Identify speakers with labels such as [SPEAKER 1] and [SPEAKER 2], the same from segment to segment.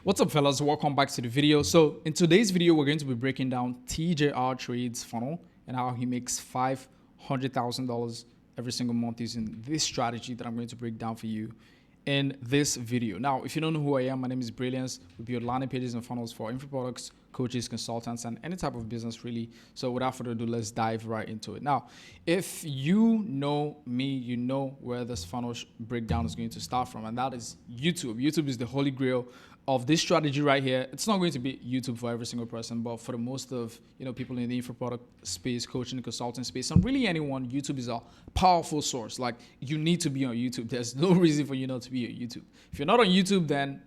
[SPEAKER 1] What's up, fellas? Welcome back to the video. So in today's video, we're going to be breaking down TJR Trade's funnel and how he makes $500,000 every single month using this strategy that I'm going to break down for you in this video. Now, if you don't know who I am, my name is Brilliance. We build landing pages and funnels for info products, coaches, consultants, and any type of business really. So without further ado, let's dive right into it. Now, if you know me, you know where this funnel breakdown is going to start from, and that is YouTube. YouTube is the holy grail of this strategy right here. It's not going to be YouTube for every single person, but for the most of people in the info product space, coaching, and consulting space, and really anyone, YouTube is a powerful source. Like, you need to be on YouTube. There's no reason for you not to be on YouTube. If you're not on YouTube, then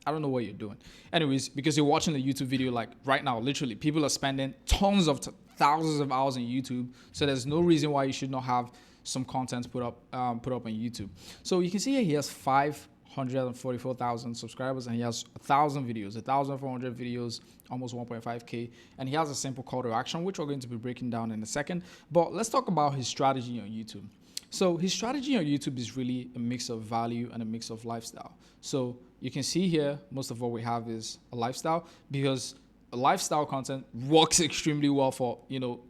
[SPEAKER 1] I don't know what you're doing. Anyways, because you're watching a YouTube video like right now, literally, people are spending tons of thousands of hours on YouTube. So there's no reason why you should not have some content put up on YouTube. So you can see here he has 544,000 subscribers and he has 1,000 videos, 1,400 videos, almost 1.5K. And he has a simple call to action, which we're going to be breaking down in a second. But let's talk about his strategy on YouTube. So his strategy on YouTube is really a mix of value and a mix of lifestyle. So you can see here, most of what we have is a lifestyle, because lifestyle content works extremely well for,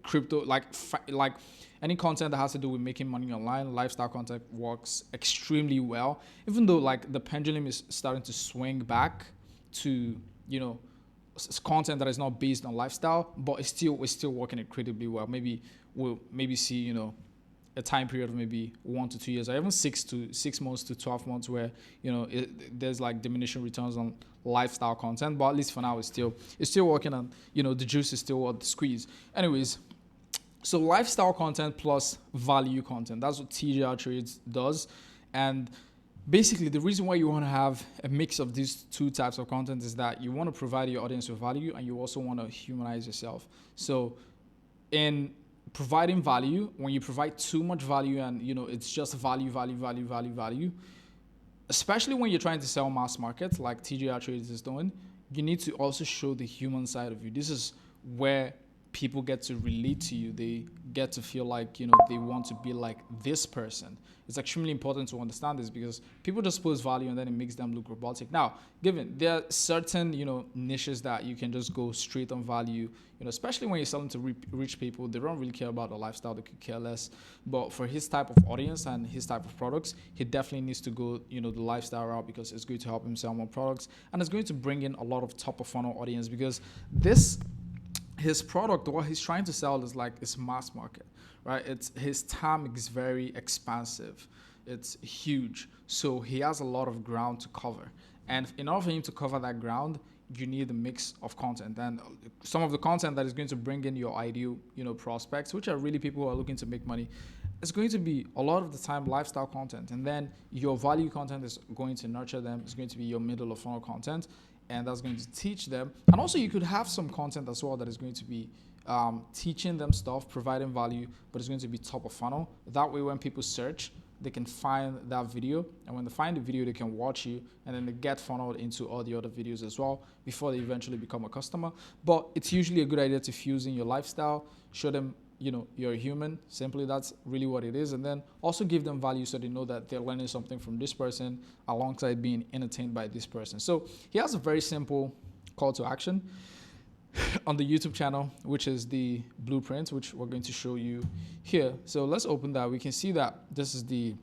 [SPEAKER 1] crypto, like any content that has to do with making money online. Lifestyle content works extremely well, even though like the pendulum is starting to swing back to, content that is not based on lifestyle, but we're still working incredibly well. Maybe we'll see, a time period of maybe 1 to 2 years, or even 6 months to 12 months where there's like diminishing returns on lifestyle content. But at least for now, it's still working, and the juice is still worth the squeeze. Anyways, so lifestyle content plus value content, that's what TJR Trades does. And basically, the reason why you want to have a mix of these two types of content is that you want to provide your audience with value, and you also want to humanize yourself. So in providing value, when you provide too much value and it's just value, especially when you're trying to sell mass market like TJR Trades is doing, you need to also show the human side of you. This is where people get to relate to you. They get to feel like they want to be like this person. It's extremely important to understand this, because people just post value and then it makes them look robotic. Now, given there are certain niches that you can just go straight on value, especially when you're selling to rich people. They don't really care about the lifestyle, they could care less. But for his type of audience and his type of products, he definitely needs to go the lifestyle route, because it's going to help him sell more products, and it's going to bring in a lot of top of funnel audience, because his product, what he's trying to sell is mass market, right? His TAM is very expansive. It's huge. So he has a lot of ground to cover. And in order for him to cover that ground, you need a mix of content. And some of the content that is going to bring in your ideal, prospects, which are really people who are looking to make money, it's going to be a lot of the time lifestyle content. And then your value content is going to nurture them. It's going to be your middle of funnel content, and that's going to teach them. And also you could have some content as well that is going to be teaching them stuff, providing value, but it's going to be top of funnel. That way, when people search, they can find that video, and when they find the video, they can watch you, and then they get funneled into all the other videos as well before they eventually become a customer. But it's usually a good idea to fuse in your lifestyle, show them you're a human. Simply, that's really what it is. And then also give them value, so they know that they're learning something from this person alongside being entertained by this person. So he has a very simple call to action on the YouTube channel, which is the blueprint, which we're going to show you here. So let's open that. We can see that this is the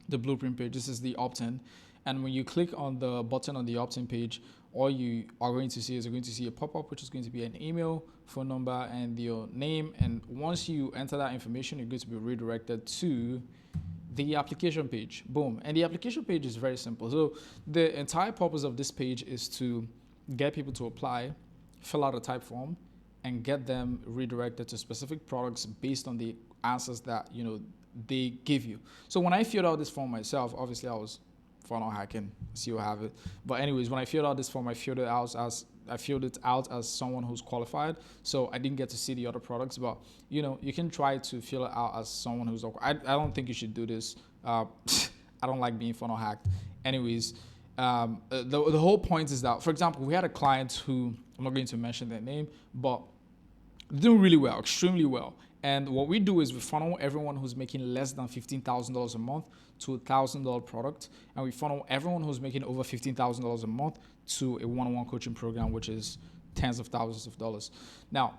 [SPEAKER 1] blueprint page. This is the opt-in. And when you click on the button on the opt-in page, all you are going to see is you're going to see a pop-up, which is going to be an email, phone number, and your name. And once you enter that information, you're going to be redirected to the application page. Boom. And the application page is very simple. So the entire purpose of this page is to get people to apply, fill out a type form, and get them redirected to specific products based on the answers that they give you. So when I filled out this form myself, obviously I was funnel hacking, see you have it. But anyways, when I filled out this form, I filled it out as someone who's qualified. So I didn't get to see the other products, but you can try to fill it out as someone who's. I don't think you should do this. I don't like being funnel hacked. Anyways, the whole point is that, for example, we had a client who, I'm not going to mention their name, but doing really well, extremely well. And what we do is we funnel everyone who's making less than $15,000 a month to a $1,000 product, and we funnel everyone who's making over $15,000 a month to a one-on-one coaching program, which is tens of thousands of dollars. Now,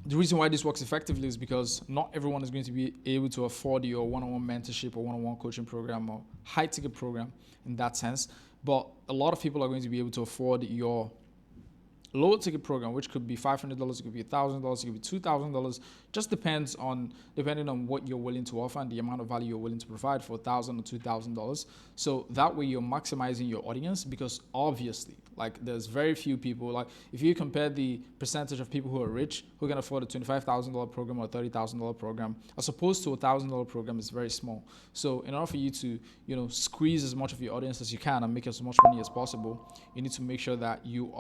[SPEAKER 1] the reason why this works effectively is because not everyone is going to be able to afford your one-on-one mentorship or one-on-one coaching program or high-ticket program in that sense, but a lot of people are going to be able to afford your low ticket program, which could be $500, it could be $1,000, it could be $2,000. Just depending on what you're willing to offer and the amount of value you're willing to provide for $1,000 or $2,000. So that way you're maximizing your audience, because obviously, like, there's very few people. Like, if you compare the percentage of people who are rich who can afford a $25,000 program or a $30,000 program, as opposed to a $1,000 program, is very small. So in order for you to, squeeze as much of your audience as you can and make as much money as possible, you need to make sure that you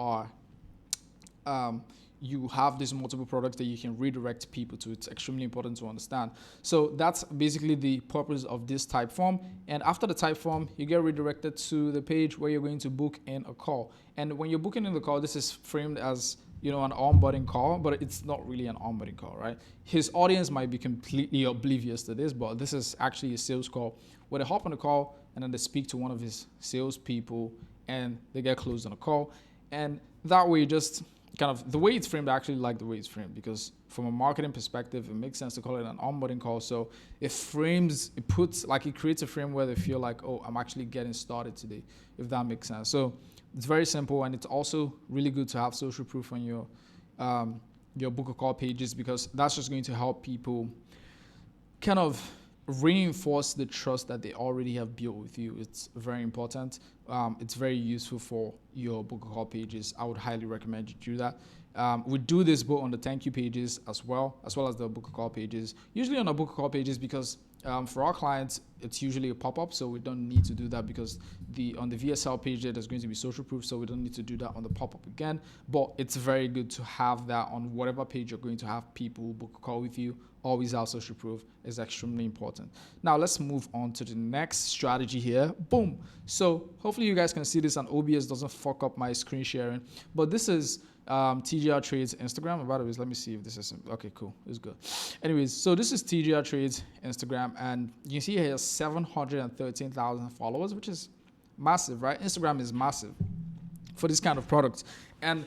[SPEAKER 1] have these multiple products that you can redirect people to. It's extremely important to understand. So that's basically the purpose of this type form. And after the type form, you get redirected to the page where you're going to book in a call. And when you're booking in the call, this is framed as, an onboarding call, but it's not really an onboarding call, right? His audience might be completely oblivious to this, but this is actually a sales call where they hop on the call and then they speak to one of his salespeople and they get closed on a call. And that way, just kind of the way it's framed, I actually like the way it's framed, because from a marketing perspective, it makes sense to call it an onboarding call. So it creates a frame where they feel like, oh, I'm actually getting started today, if that makes sense. So it's very simple, and it's also really good to have social proof on your book a call pages, because that's just going to help people kind of reinforce the trust that they already have built with you. It's very important. It's very useful for your book a call pages. I would highly recommend you do that. We do this both on the thank you pages as well as the book a call pages. Usually on the book a call pages, because for our clients, it's usually a pop-up, so we don't need to do that, because on the VSL page there's going to be social proof, so we don't need to do that on the pop-up again. But it's very good to have that on whatever page you're going to have people book a call with you. Always have social proof is extremely important. Now let's move on to the next strategy here. Boom. So hopefully you guys can see this and OBS doesn't fuck up my screen sharing. But this is TJR Trades Instagram. By the way, let me see if this is okay. Cool, it's good. Anyways, so this is TJR Trades Instagram, and you can see here 713,000 followers, which is massive, right? Instagram is massive for this kind of product, and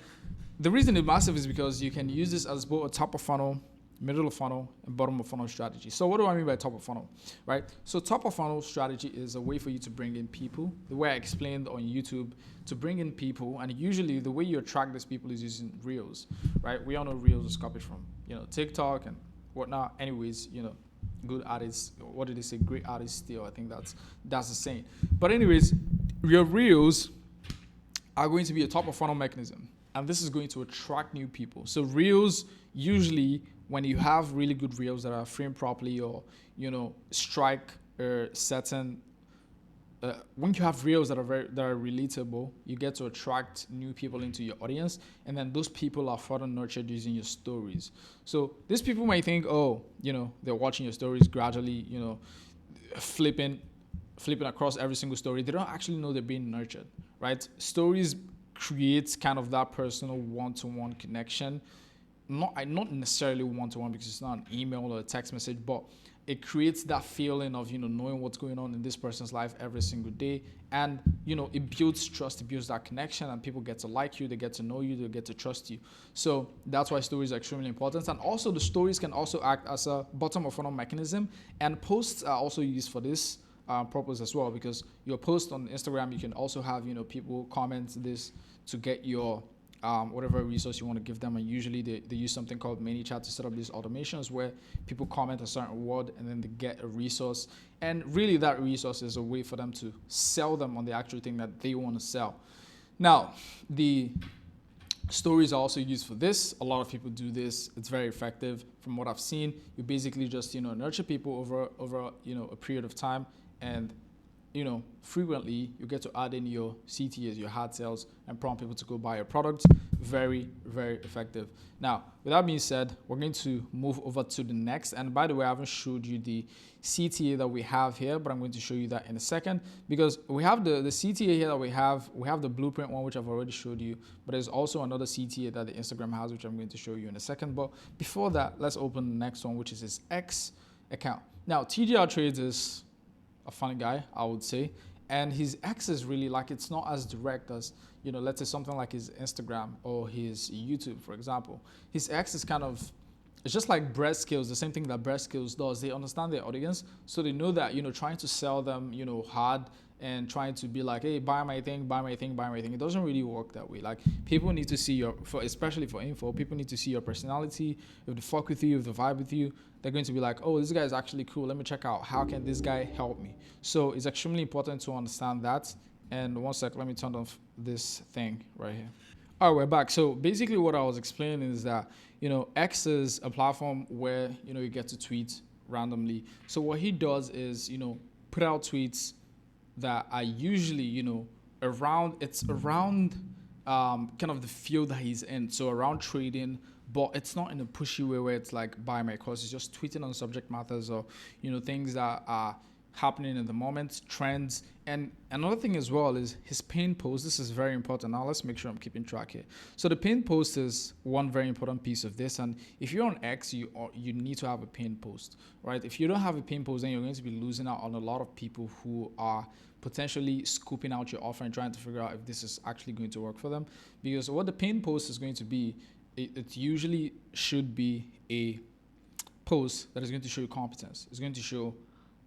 [SPEAKER 1] the reason it's massive is because you can use this as both a top of funnel, middle of funnel, and bottom of funnel strategy. So what do I mean by top of funnel, right? So top of funnel strategy is a way for you to bring in people, the way I explained on YouTube, to bring in people. And usually the way you attract these people is using Reels, right? We all know Reels is copied from, TikTok and whatnot. Anyways, good artists, what did they say? Great artists steal. I think that's the saying. But anyways, your Reels are going to be a top of funnel mechanism. And this is going to attract new people. So Reels, usually when you have really good Reels that are framed properly, or strike certain when you have Reels that are relatable, you get to attract new people into your audience, and then those people are further nurtured using your stories. So these people might think, oh, they're watching your stories gradually, flipping across every single story. They don't actually know they're being nurtured, right? Stories creates kind of that personal one-to-one connection. Not necessarily one-to-one, because it's not an email or a text message, but it creates that feeling of, knowing what's going on in this person's life every single day. And, it builds trust, it builds that connection, and people get to like you, they get to know you, they get to trust you. So that's why stories are extremely important. And also the stories can also act as a bottom of funnel mechanism, and posts are also used for this purpose as well, because your post on Instagram, you can also have, people comment this to get your whatever resource you want to give them, and usually they use something called ManyChat to set up these automations where people comment a certain word and then they get a resource, and really that resource is a way for them to sell them on the actual thing that they want to sell. Now, the stories are also used for this. A lot of people do this. It's very effective from what I've seen. You basically just nurture people over a period of time, and frequently you get to add in your CTAs, your hard sales, and prompt people to go buy your product. Very, very effective. Now, with that being said, we're going to move over to the next. And by the way, I haven't showed you the CTA that we have here, but I'm going to show you that in a second, because we have the CTA here that we have the blueprint one, which I've already showed you, but there's also another CTA that the Instagram has, which I'm going to show you in a second. But before that, let's open the next one, which is his X account. Now, TJR Trades is a funny guy, I would say, and his X is really like, it's not as direct as, let's say something like his Instagram or his YouTube, for example. His X is kind of, it's just like Bread Skills, the same thing that Bread Skills does. They understand their audience, so they know that, trying to sell them, hard, and trying to be like, hey, buy my thing, buy my thing, buy my thing. It doesn't really work that way. Like, people need to see especially for info, people need to see your personality. If they fuck with you, if they vibe with you, they're going to be like, oh, this guy is actually cool. Let me check out. How can this guy help me? So it's extremely important to understand that. And one sec, let me turn off this thing right here. All right, we're back. So basically what I was explaining is that, X is a platform where, you get to tweet randomly. So what he does is, put out tweets that are usually, around kind of the field that he's in. So around trading, but it's not in a pushy way where it's like buy my course. It's just tweeting on subject matters or, things that are happening in the moment, trends. And another thing as well is his pinned post. This is very important. Now let's make sure I'm keeping track here. So the pinned post is one very important piece of this. And if you're on X, you need to have a pinned post, right? If you don't have a pinned post, then you're going to be losing out on a lot of people who are potentially scooping out your offer and trying to figure out if this is actually going to work for them. Because what the pinned post is going to be, it usually should be a post that is going to show you competence. It's going to show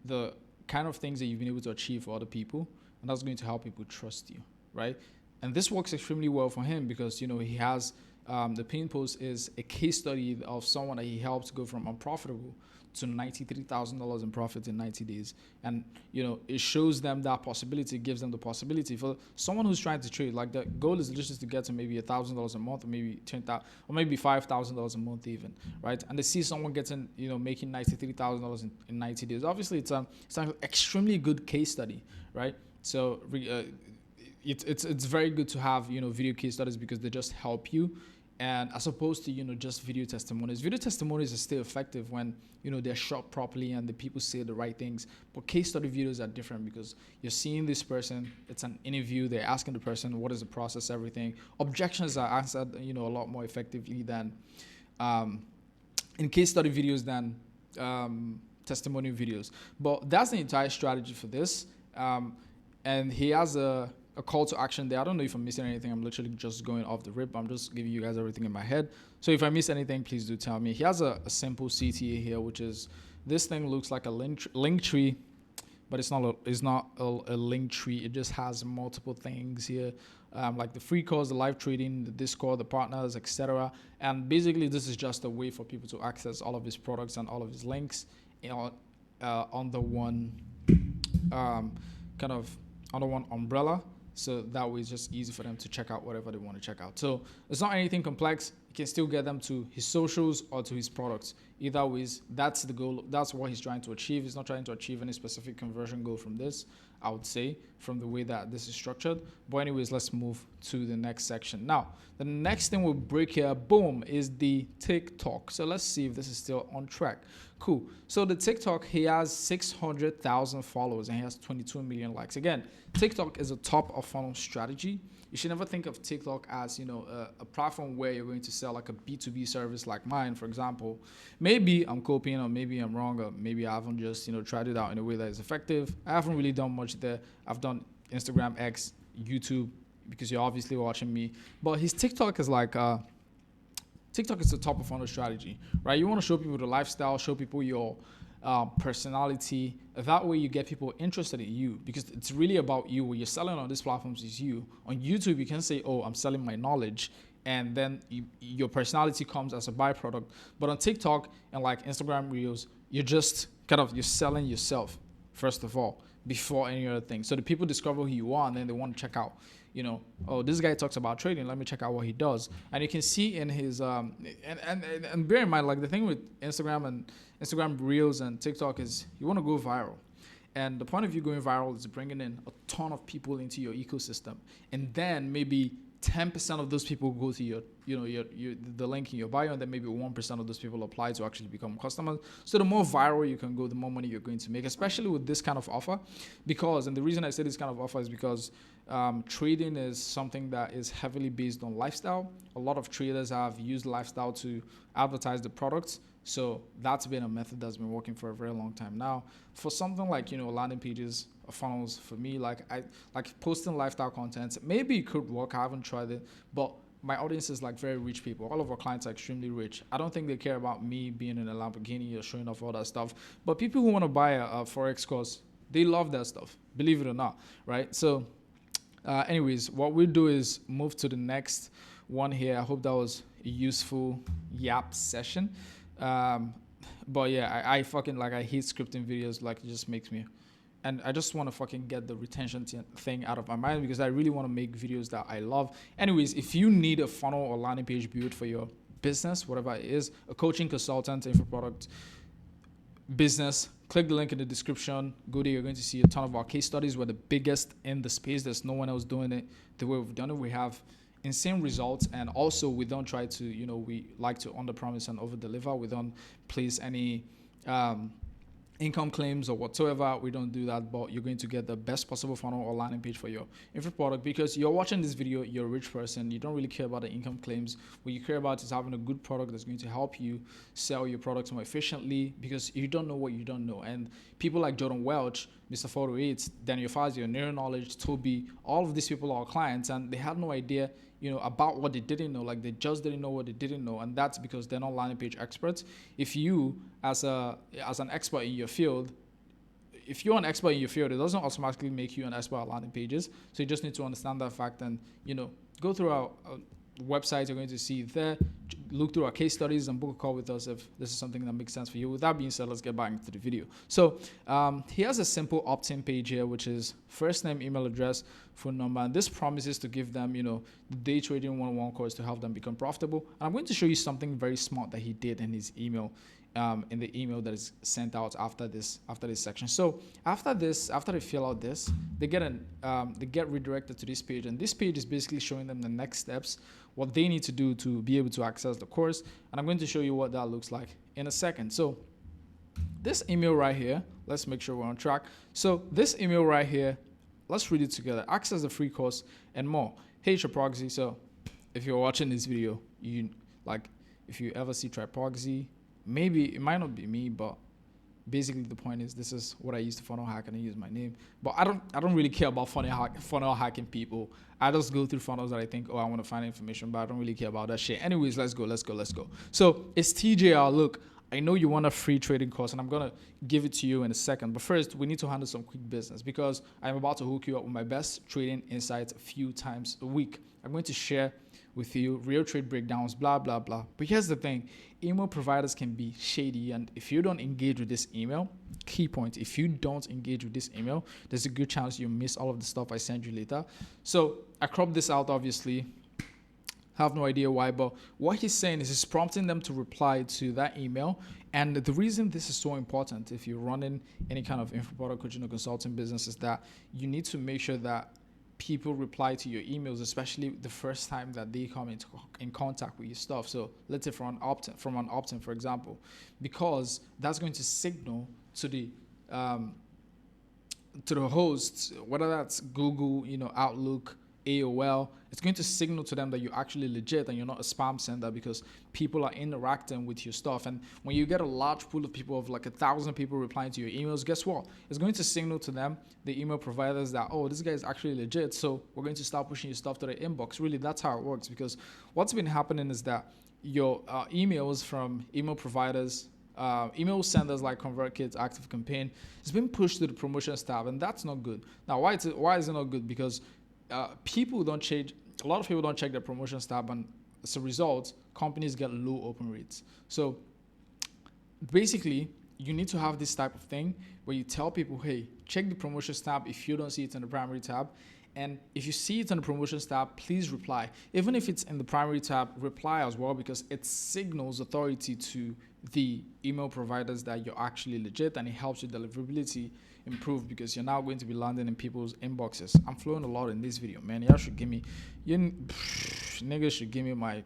[SPEAKER 1] the kind of things that you've been able to achieve for other people, and that's going to help people trust you, right? And this works extremely well for him because, he has the pinned post is a case study of someone that he helped go from unprofitable to $93,000 in profit in 90 days. And, it shows them that possibility, gives them the possibility. For someone who's trying to trade, like the goal is just to get to maybe $1,000 a month or maybe $10,000 or maybe $5,000 a month even, right? And they see someone getting, making $93,000 in 90 days. Obviously, it's an extremely good case study, right? So it's very good to have, video case studies because they just help you. And as opposed to, just video testimonies. Video testimonies are still effective when, they're shot properly and the people say the right things. But case study videos are different because you're seeing this person, it's an interview, they're asking the person what is the process, everything. Objections are answered, a lot more effectively than in case study videos than testimonial videos. But that's the entire strategy for this. And he has a call to action there. I don't know if I'm missing anything. I'm literally just going off the rip. I'm just giving you guys everything in my head. So if I miss anything, please do tell me. He has a simple CTA here, which is this thing looks like a link tree, but it's not a link tree. It just has multiple things here, like the free calls, the live trading, the Discord, the partners, etc. And basically, this is just a way for people to access all of his products and all of his links under one under one umbrella. So that way it's just easy for them to check out whatever they want to check out. So it's not anything complex. You can still get them to his socials or to his products. Either ways, that's the goal. That's what he's trying to achieve. He's not trying to achieve any specific conversion goal from this, I would say, from the way that this is structured. But anyways, let's move to the next section. Now, the next thing we'll break here, boom, is the TikTok. So let's see if this is still on track. Cool. So the TikTok, he has 600,000 followers and he has 22 million likes. Again, TikTok is a top of funnel strategy. You should never think of TikTok as, a platform where you're going to sell like a B2B service like mine, for example. Maybe I'm copying or maybe I'm wrong or maybe I haven't just, tried it out in a way that is effective. I haven't really done much there. I've done Instagram, X, YouTube, because you're obviously watching me. But his TikTok is like, TikTok is the top of funnel strategy, right? You want to show people the lifestyle, show people your personality. That way you get people interested in you because it's really about you. What you're selling on these platforms is you. On YouTube, you can say, oh, I'm selling my knowledge. And then your personality comes as a byproduct. But on TikTok and like Instagram Reels, you're just you're selling yourself, first of all, before any other thing. So the people discover who you are and then they want to check out, oh, this guy talks about trading. Let me check out what he does. And you can see in his, and bear in mind, like the thing with Instagram and Instagram Reels and TikTok is you want to go viral. And the point of you going viral is bringing in a ton of people into your ecosystem, and then maybe 10% of those people go to the link in your bio, and then maybe 1% of those people apply to actually become customers. So the more viral you can go, the more money you're going to make, especially with this kind of offer. And the reason I say this kind of offer is because trading is something that is heavily based on lifestyle. A lot of traders have used lifestyle to advertise the products. So that's been a method that's been working for a very long time now. For something like, landing pages, funnels, for me, like posting lifestyle content, maybe it could work. I haven't tried it, but my audience is like very rich people. All of our clients are extremely rich. I don't think they care about me being in a Lamborghini or showing off all that stuff. But people who want to buy a Forex course, they love that stuff, believe it or not, right? So anyways, what we'll do is move to the next one here. I hope that was a useful yap session. But yeah, I fucking I hate scripting videos. Like, it just makes me, and I just want to fucking get the retention thing out of my mind, because I really want to make videos that I love. Anyways, if you need a funnel or landing page built for your business, whatever it is, a coaching consultant, info product, business, click the link in the description. Go there. You're going to see a ton of our case studies. We're the biggest in the space. There's no one else doing it the way we've done it. We have insane results, and also we don't try to, we like to under promise and over deliver. We don't place any income claims or whatsoever. We don't do that, but you're going to get the best possible funnel or landing page for your info product, because you're watching this video, you're a rich person, you don't really care about the income claims. What you care about is having a good product that's going to help you sell your products more efficiently, because you don't know what you don't know. And people like Jordan Welch, Mr. 408, Daniel Fazio, Neuro Knowledge, Toby, all of these people are our clients, and they had no idea about what they didn't know. Like, they just didn't know what they didn't know, and that's because they're not landing page experts. If you, as an expert in your field, if you're an expert in your field, it doesn't automatically make you an expert at landing pages. So you just need to understand that fact, and go through our website. You're going to see there. Look through our case studies and book a call with us if this is something that makes sense for you. With that being said, let's get back into the video. So here's a simple opt-in page here, which is first name, email address, phone number. And this promises to give them, the day trading 101 course to help them become profitable. And I'm going to show you something very smart that he did in his email. In the email that is sent out after this section. So after they fill out this, they get redirected to this page, and this page is basically showing them the next steps, what they need to do to be able to access the course. And I'm going to show you what that looks like in a second. So this email right here, let's make sure we're on track. So this email right here, let's read it together. Access the free course and more. Hey, Oparaku. So if you're watching this video, if you ever see Tripoxy, maybe it might not be me, but basically the point is, this is what I use to funnel hack, and I use my name. But I don't really care about funnel hacking people. I just go through funnels that I think, I want to find information, but I don't really care about that shit. Anyways, let's go. So it's TJR. Look, I know you want a free trading course, and I'm going to give it to you in a second. But first, we need to handle some quick business, because I'm about to hook you up with my best trading insights a few times a week. I'm going to share with you real trade breakdowns, blah, blah, blah. But here's the thing. Email providers can be shady, and if you don't engage with this email, key point, if you don't engage with this email, there's a good chance you miss all of the stuff I send you later. So I cropped this out, obviously. Have no idea why, but what he's saying is he's prompting them to reply to that email. And the reason this is so important, if you're running any kind of info product coaching or consulting business, is that you need to make sure that people reply to your emails, especially the first time that they come in contact with your stuff. So let's say from an opt-in, for example, because that's going to signal to the hosts, whether that's Google, Outlook, AOL, it's going to signal to them that you're actually legit and you're not a spam sender, because people are interacting with your stuff. And when you get a large pool of people, of like 1,000 people replying to your emails, guess what? It's going to signal to them, the email providers, that, this guy is actually legit, so we're going to start pushing your stuff to the inbox. Really, that's how it works, because what's been happening is that your emails from email providers, email senders like ConvertKit, ActiveCampaign, it's been pushed to the promotions tab, and that's not good. Now, why is it not good? Because a lot of people don't check their promotions tab, and as a result, companies get low open rates. So basically, you need to have this type of thing where you tell people, hey, check the promotions tab if you don't see it in the primary tab. And if you see it in the promotions tab, please reply. Even if it's in the primary tab, reply as well, because it signals authority to the email providers that you're actually legit, and it helps your deliverability improve because you're now going to be landing in people's inboxes. I'm flowing a lot in this video, man. Y'all should give me, niggas should give me my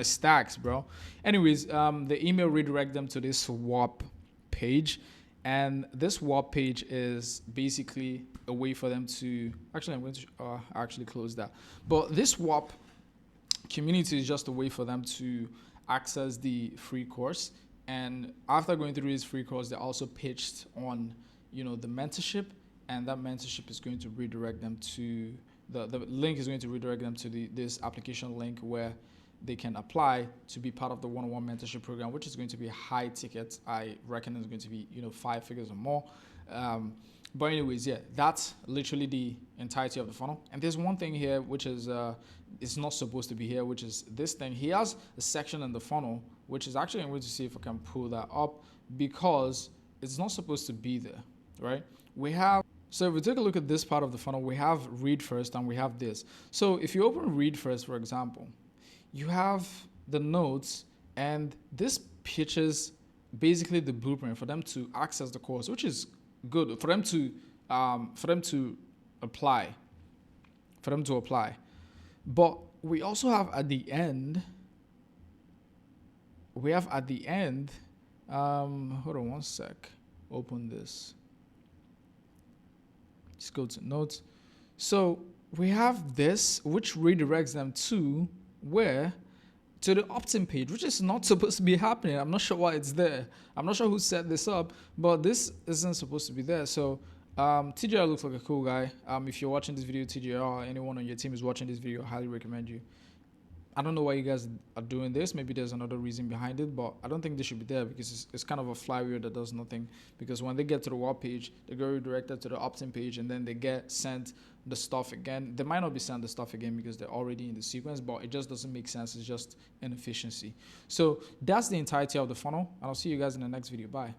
[SPEAKER 1] stacks, bro. Anyways, the email redirect them to this swap page, and this swap page is basically a way for them to actually, I'm going to actually close that. But this swap community is just a way for them to access the free course, and after going through this free course, they're also pitched on, you know, the mentorship, and that mentorship is going to redirect them to the link is going to redirect them to this application link where they can apply to be part of the one-on-one mentorship program, which is going to be high ticket. I reckon it's going to be, you know, 5 figures or more. But anyways, yeah, that's literally the entirety of the funnel. And there's one thing here which is it's not supposed to be here, which is this thing. He has a section in the funnel, which is actually, I'm going to see if I can pull that up because it's not supposed to be there, right? So if we take a look at this part of the funnel, we have read first and we have this. So if you open read first, for example, you have the notes, and this pitches basically the blueprint for them to access the course, which is good for them to apply. But we also have at the end. Hold on one sec. Open this. Just go to notes. So we have this, which redirects them to where? To the opt-in page, which is not supposed to be happening. I'm not sure why it's there. I'm not sure who set this up, but this isn't supposed to be there. So TJR looks like a cool guy. If you're watching this video, TJR, or anyone on your team is watching this video, I highly recommend you. I don't know why you guys are doing this. Maybe there's another reason behind it, but I don't think this should be there because it's kind of a flywheel that does nothing. Because when they get to the web page, they go redirected to the opt-in page, and then they get sent the stuff again. They might not be sent the stuff again because they're already in the sequence, but it just doesn't make sense. It's just inefficiency. So that's the entirety of the funnel, and I'll see you guys in the next video. Bye.